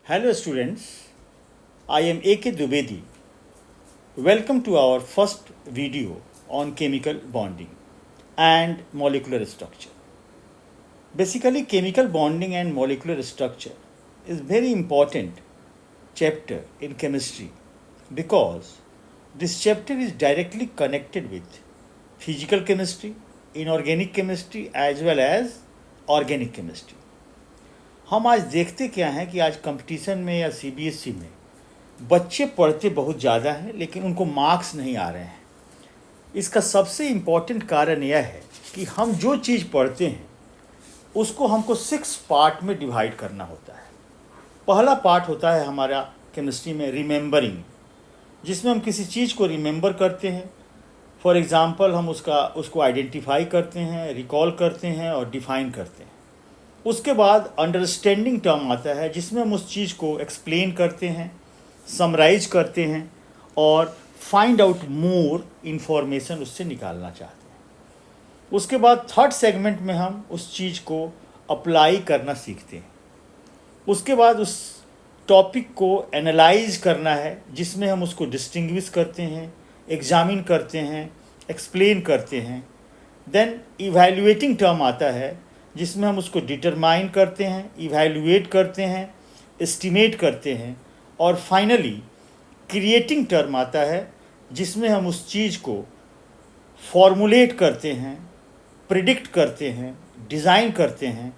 Hello students, I am A.K. Dubedi. Welcome to our first video on chemical bonding and molecular structure. Basically, chemical bonding and molecular structure is very important chapter in chemistry because this chapter is directly connected with physical chemistry, inorganic chemistry as well as organic chemistry. हम आज देखते क्या हैं कि आज competition में या CBSE में बच्चे पढ़ते बहुत ज़्यादा हैं लेकिन उनको मार्क्स नहीं आ रहे हैं। इसका सबसे इम्पॉर्टेंट कारण यह है कि हम जो चीज़ पढ़ते हैं उसको हमको 6 पार्ट में डिवाइड करना होता है। पहला पार्ट होता है हमारा केमिस्ट्री में रिमेंबरिंग, जिसमें हम किसी चीज़ को रिमेंबर करते हैं। फॉर एग्ज़ाम्पल हम उसको आइडेंटिफाई करते हैं, रिकॉल करते हैं और डिफ़ाइन करते हैं। उसके बाद अंडरस्टैंडिंग टर्म आता है जिसमें हम उस चीज़ को एक्सप्लेन करते हैं, समराइज करते हैं और फाइंड आउट मोर इन्फॉर्मेशन उससे निकालना चाहते हैं। उसके बाद थर्ड सेगमेंट में हम उस चीज़ को अप्लाई करना सीखते हैं। उसके बाद उस टॉपिक को एनालाइज करना है जिसमें हम उसको डिस्टिंग्विश करते हैं, एग्जामिन करते हैं, एक्सप्लेन करते हैं। देन इवैल्यूएटिंग टर्म आता है जिसमें हम उसको डिटरमाइन करते हैं, इवैल्यूएट करते हैं, एस्टिमेट करते हैं और फाइनली क्रिएटिंग टर्म आता है जिसमें हम उस चीज़ को फॉर्मुलेट करते हैं, प्रिडिक्ट करते हैं, डिज़ाइन करते हैं।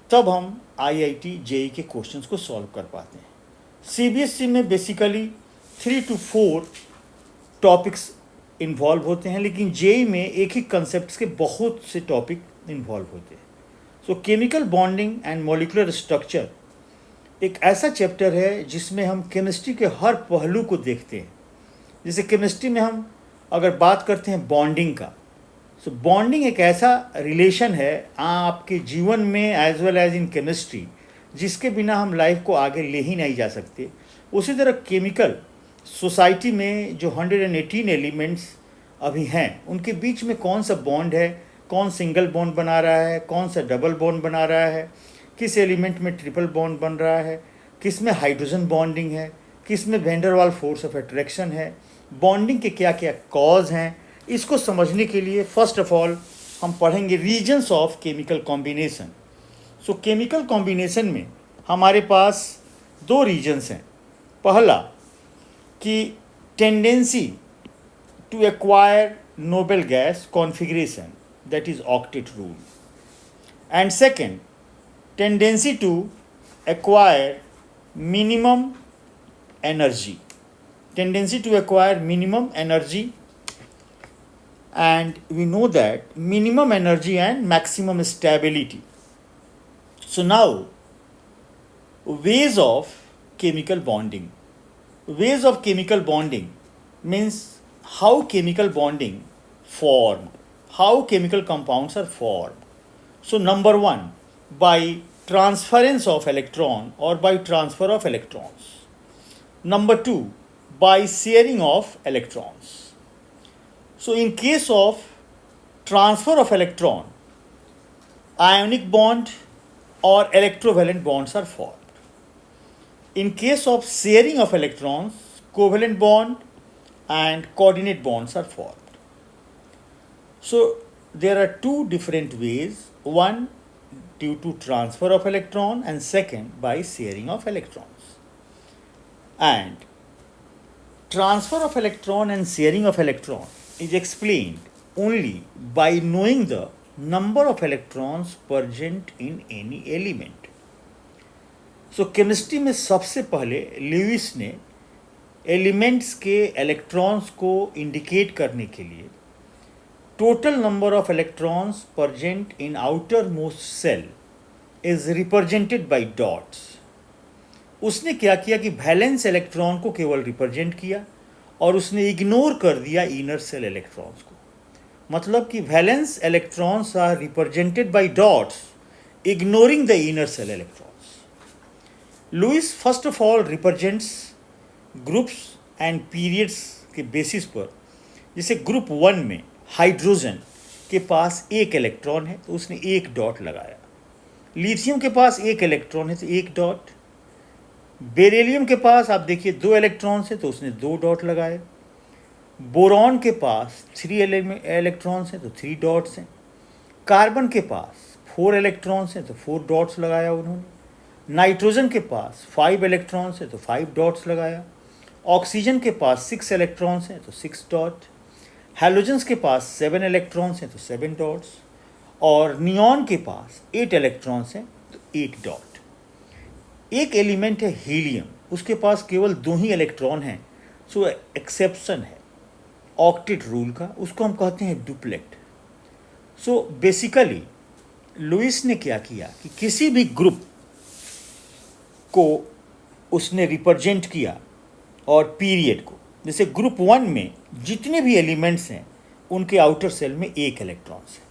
तब हम आईआईटी जेईई के क्वेश्चंस को सॉल्व कर पाते हैं। सीबीएसई में बेसिकली 3 to 4 टॉपिक्स इन्वॉल्व होते हैं, लेकिन जेईई में एक ही कंसेप्ट के बहुत से टॉपिक इन्वॉल्व होते हैं। सो chemical bonding and molecular structure एक ऐसा चैप्टर है जिसमें हम केमिस्ट्री के हर पहलू को देखते हैं। जैसे केमिस्ट्री में हम अगर बात करते हैं बॉन्डिंग का, सो बॉन्डिंग एक ऐसा रिलेशन है आपके जीवन में as well as in chemistry जिसके बिना हम लाइफ को आगे ले ही नहीं जा सकते। उसी तरह केमिकल सोसाइटी में जो 118 एलिमेंट्स अभी हैं उनके बीच में कौन सा बॉन्ड है, कौन सिंगल बॉन्ड बना रहा है, कौन सा डबल बॉन्ड बना रहा है, किस एलिमेंट में ट्रिपल बॉन्ड बन रहा है, किस में हाइड्रोजन बॉन्डिंग है, किस में van der Waals force of attraction है, बॉन्डिंग के क्या क्या कॉज हैं। इसको समझने के लिए फर्स्ट ऑफ ऑल हम पढ़ेंगे reasons of chemical combination. So chemical combination में हमारे पास 2 रीजन्स हैं। पहला कि tendency to acquire noble gas configuration, that is octet rule, and second tendency to acquire minimum energy, and we know that minimum energy and maximum stability. So now ways of chemical bonding means how chemical bonding formed, how chemical compounds are formed. So number 1, by transference of electron or by transfer of electrons. Number 2, by sharing of electrons. So in case of transfer of electron, ionic bond or electrovalent bonds are formed. In case of sharing of electrons, covalent bond and coordinate bonds are formed. So there are 2 different ways, one due to transfer of electron and second by sharing of electrons. And transfer of electron and sharing of electron is explained only by knowing the number of electrons present in any element. So chemistry में सबसे पहले Lewis ने elements के electrons को indicate करने के लिए total number of electrons present in outermost cell is represented by dots. उसने क्या किया कि वैलेंस इलेक्ट्रॉन को केवल रिप्रेजेंट किया और उसने इग्नोर कर दिया इनर सेल इलेक्ट्रॉन्स को। मतलब कि valence electrons are represented by dots ignoring the inner shell electrons. Lewis first of all represents groups and periods के बेसिस पर। जैसे ग्रुप 1 में हाइड्रोजन के पास 1 इलेक्ट्रॉन है तो उसने 1 डॉट लगाया। लिथियम के पास 1 इलेक्ट्रॉन है तो 1 डॉट। बेरिलियम के पास आप देखिए 2 इलेक्ट्रॉन्स हैं तो उसने 2 डॉट लगाए। बोरॉन के पास 3 इलेक्ट्रॉन्स हैं तो 3 डॉट्स हैं। कार्बन के पास 4 इलेक्ट्रॉन्स हैं तो 4 डॉट्स लगाया उन्होंने। नाइट्रोजन के पास 5 इलेक्ट्रॉन्स हैं तो 5 डॉट्स लगाया। ऑक्सीजन के पास 6 इलेक्ट्रॉन्स हैं तो 6 डॉट। हैलोजन्स के पास 7 इलेक्ट्रॉन्स हैं तो 7 डॉट्स। और नियॉन के पास 8 इलेक्ट्रॉन्स हैं तो 8 डॉट। एक एलिमेंट है हीलियम, उसके पास केवल 2 ही इलेक्ट्रॉन हैं, सो एक्सेप्शन है ऑक्टेट रूल का, उसको हम कहते हैं डुप्लेट। सो बेसिकली लुइस ने क्या किया कि किसी भी ग्रुप को उसने रिप्रेजेंट किया और पीरियड को, जैसे ग्रुप 1 में जितने भी एलिमेंट्स हैं उनके आउटर सेल में 1 इलेक्ट्रॉन्स है,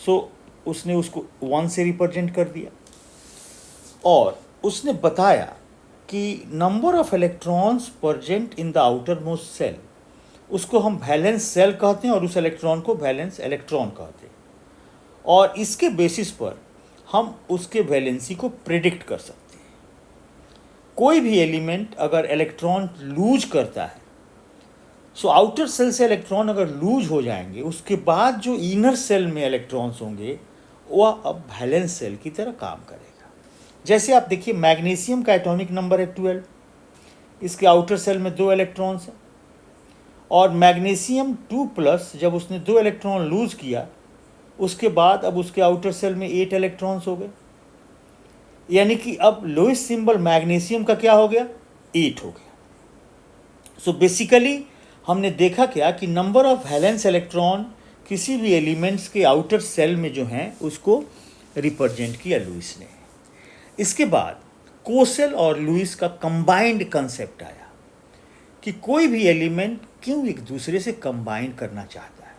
सो उसने उसको 1 से रिप्रेजेंट कर दिया। और उसने बताया कि number of electrons present in the outermost shell, उसको हम वैलेंस सेल कहते हैं और उस इलेक्ट्रॉन को वैलेंस इलेक्ट्रॉन कहते हैं। और इसके बेसिस पर हम उसके वैलेंसी को प्रिडिक्ट कर सकते हैं। कोई भी एलिमेंट अगर इलेक्ट्रॉन लूज करता है, सो आउटर सेल से इलेक्ट्रॉन अगर लूज हो जाएंगे, उसके बाद जो इनर सेल में इलेक्ट्रॉन्स होंगे वह अब वैलेंस सेल की तरह काम करेगा। जैसे आप देखिए मैग्नीशियम का एटॉमिक नंबर है 12, इसके आउटर सेल में 2 इलेक्ट्रॉन्स हैं। और मैग्नीशियम 2+ जब उसने 2 इलेक्ट्रॉन लूज किया, उसके बाद अब उसके आउटर सेल में 8 इलेक्ट्रॉन्स हो गए, यानी कि अब लोएस्ट सिंबल मैग्नीशियम का क्या हो गया, 8 हो गया। सो बेसिकली हमने देखा क्या कि नंबर ऑफ वैलेंस इलेक्ट्रॉन किसी भी एलिमेंट्स के आउटर सेल में जो हैं उसको रिप्रेजेंट किया लुइस ने। इसके बाद कोसेल और लुइस का कंबाइंड कंसेप्ट आया कि कोई भी एलिमेंट क्यों एक दूसरे से कंबाइन करना चाहता है।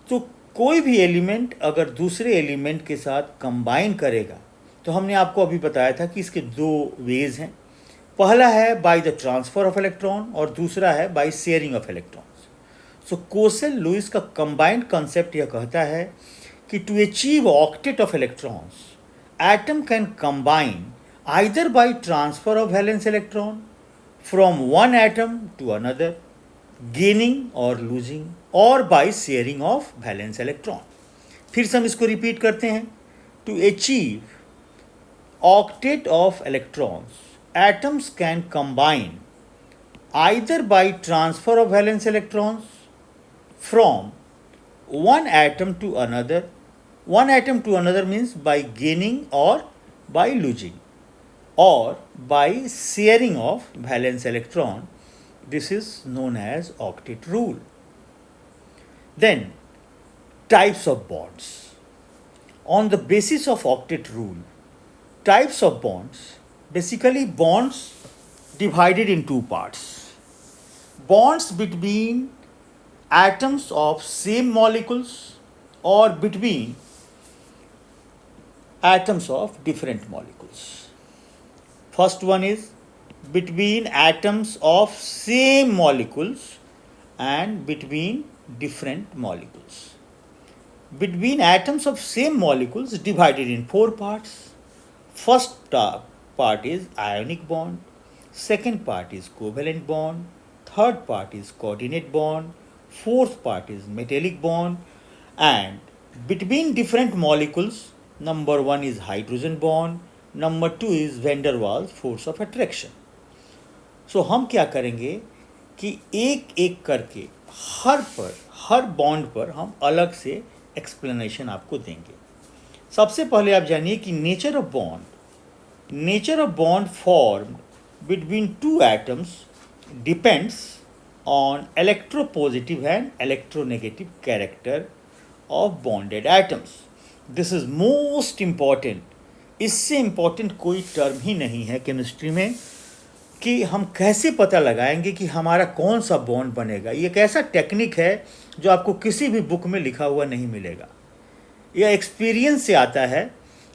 तो कोई भी एलिमेंट अगर दूसरे एलिमेंट के साथ कंबाइन करेगा, तो हमने आपको अभी बताया था कि इसके 2 वेज हैं। पहला है by the transfer of electron और दूसरा है by sharing of electrons. So Kossel Lewis का कंबाइंड कंसेप्ट यह कहता है कि to achieve octet of electrons, atom can combine either by transfer of valence electron from one atom to another, gaining or losing, or by sharing of valence electron. फिर से हम इसको repeat करते हैं। To achieve octet of electrons, atoms can combine either by transfer of valence electrons from one atom to another. One atom to another means by gaining or by losing, or by sharing of valence electron. This is known as octet rule. Then types of bonds. On the basis of octet rule, types of bonds, basically bonds divided in 2 parts. Bonds between atoms of same molecules or between atoms of different molecules. First one is between atoms of same molecules and between different molecules. Between atoms of same molecules divided in 4 parts. First part is ionic bond, second part is covalent bond, third part is coordinate bond, fourth part is metallic bond, and between different molecules, number 1 is hydrogen bond, number 2 is van der Waals force of attraction. So हम क्या करेंगे कि एक एक करके हर bond पर हम अलग से एक्सप्लेनेशन आपको देंगे। सबसे पहले आप जानिए कि nature of bond formed between 2 atoms depends on electropositive and electronegative character of bonded atoms. This is most important. इससे इम्पॉर्टेंट कोई टर्म ही नहीं है केमिस्ट्री में कि हम कैसे पता लगाएंगे कि हमारा कौन सा बॉन्ड बनेगा। ये एक ऐसा टेक्निक है जो आपको किसी भी बुक में लिखा हुआ नहीं मिलेगा। यह एक्सपीरियंस से आता है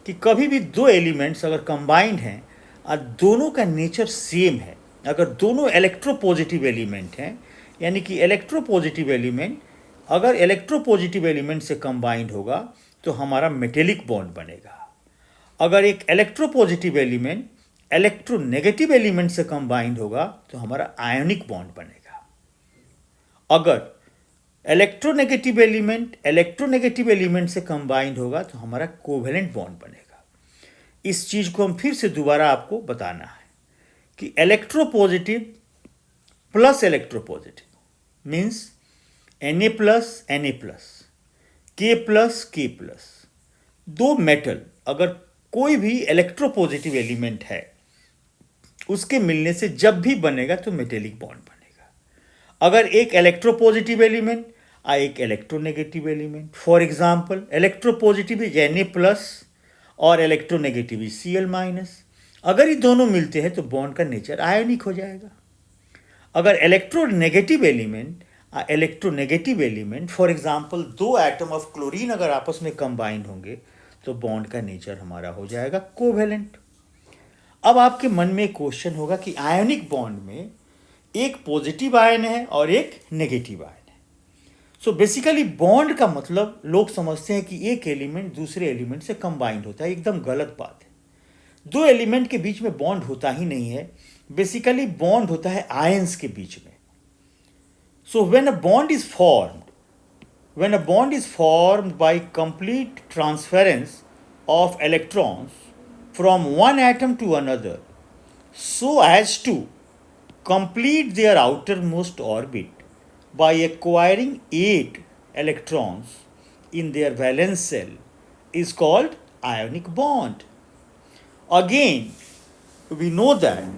कि कभी भी 2 एलिमेंट्स अगर कंबाइंड हैं और दोनों का नेचर सेम है, अगर दोनों इलेक्ट्रोपॉजिटिव एलिमेंट हैं, यानी कि इलेक्ट्रोपॉजिटिव एलिमेंट से कंबाइंड होगा तो हमारा मेटेलिक बॉन्ड बनेगा। अगर एक इलेक्ट्रोपॉजिटिव एलिमेंट इलेक्ट्रोनेगेटिव एलिमेंट से कंबाइंड होगा तो हमारा आयोनिक बॉन्ड बनेगा। अगर इलेक्ट्रोनेगेटिव एलिमेंट से कंबाइंड होगा तो हमारा कोवेलेंट बॉन्ड बनेगा। इस चीज को हम फिर से दोबारा आपको बताना है कि electropositive plus electropositive means Na plus Na plus K plus K plus, दो मेटल अगर कोई भी इलेक्ट्रोपॉजिटिव एलिमेंट है उसके मिलने से जब भी बनेगा तो मेटेलिक बॉन्ड बनेगा। अगर एक इलेक्ट्रोपॉजिटिव एलिमेंट और एक electronegative element, for example electropositive is Na plus और इलेक्ट्रोनेगेटिव इज Cl माइनस, अगर ये दोनों मिलते हैं तो बॉन्ड का नेचर आयोनिक हो जाएगा। अगर इलेक्ट्रोनेगेटिव एलिमेंट फॉर एग्जांपल दो एटम ऑफ क्लोरीन अगर आपस में कंबाइंड होंगे तो बॉन्ड का नेचर हमारा हो जाएगा कोवेलेंट। अब आपके मन में एक क्वेश्चन होगा कि आयोनिक बॉन्ड में एक पॉजिटिव आयन है और एक नेगेटिव आयन है। सो बेसिकली बॉन्ड का मतलब लोग समझते हैं कि एक एलिमेंट दूसरे एलिमेंट से कंबाइंड होता है, एकदम गलत बात है। दो एलिमेंट के बीच में बॉन्ड होता ही नहीं है, बेसिकली बॉन्ड होता है आयंस के बीच में। So when a bond is formed by complete transference of electrons from one atom to another so as to complete their outermost orbit by acquiring 8 electrons in their valence shell is called ionic bond. Again, we know that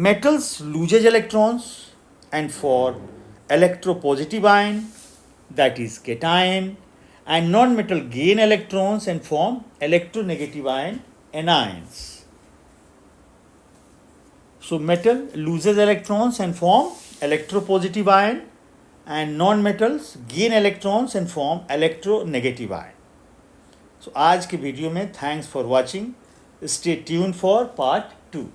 metals loses electrons and form electropositive ion, that is cation, and non-metal gain electrons and form electronegative ion, anions. So metal loses electrons and form electropositive ion, and non-metals gain electrons and form electronegative ion. So आज के video में thanks for watching, stay tune for part 2।